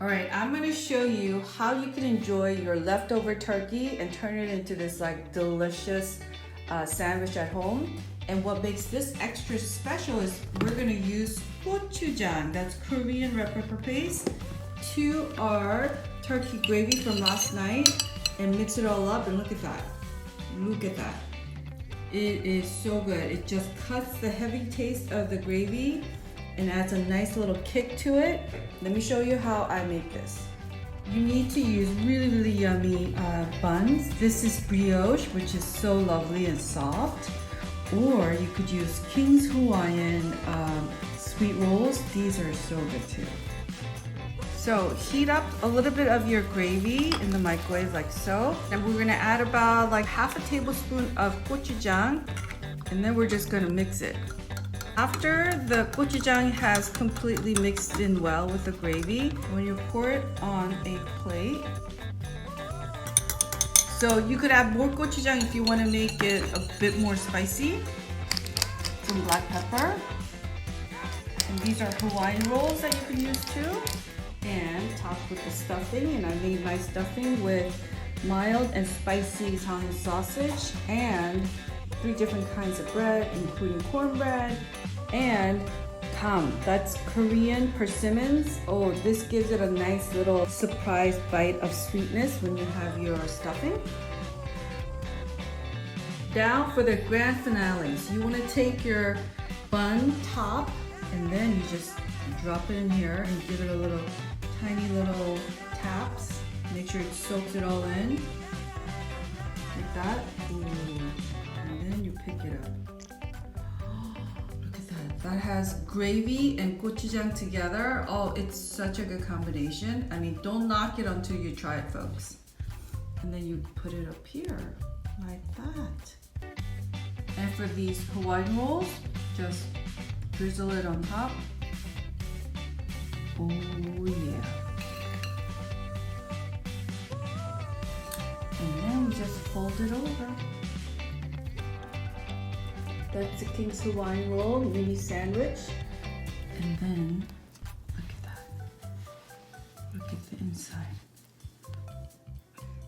All right, I'm gonna show you how you can enjoy your leftover turkey and turn it into this like delicious sandwich at home. And what makes this extra special is we're gonna use gochujang, that's Korean red pepper paste, to our turkey gravy from last night and mix it all up. And look at that. Look at that. It is so good. It just cuts the heavy taste of the gravy and adds a nice little kick to it. Let me show you how I make this. You need to use really yummy buns. This is brioche, which is so lovely and soft. Or you could use King's Hawaiian sweet rolls. These are so good too. So heat up a little bit of your gravy in the microwave like so. And we're gonna add about like half a tablespoon of gochujang, and then we're just gonna mix it. After the gochujang has completely mixed in well with the gravy, when you pour it on a plate, so you could add more gochujang if you want to make it a bit more spicy. Some black pepper. And these are Hawaiian rolls that you can use too. And topped with the stuffing, and I made my stuffing with mild and spicy Italian sausage and 3 different kinds of bread, including cornbread and tam. That's Korean persimmons. Oh, this gives it a nice little surprise bite of sweetness when you have your stuffing. Now for the grand finale. So you want to take your bun top and then you just drop it in here and give it a little tiny little taps. Make sure it soaks it all in like that. Ooh. And then you pick it up. Look at that. That has gravy and gochujang together. Oh, it's such a good combination. I mean, don't knock it until you try it, folks. And then you put it up here like that. And for these Hawaiian rolls, just drizzle it on top. Oh yeah. And then we just fold it over. That's the King's Hawaiian roll mini sandwich. And then, look at that. Look at the inside.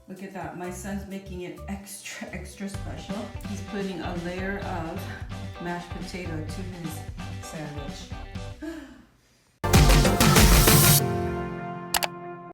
Look at that. My son's making it extra special. He's putting a layer of mashed potato to his sandwich.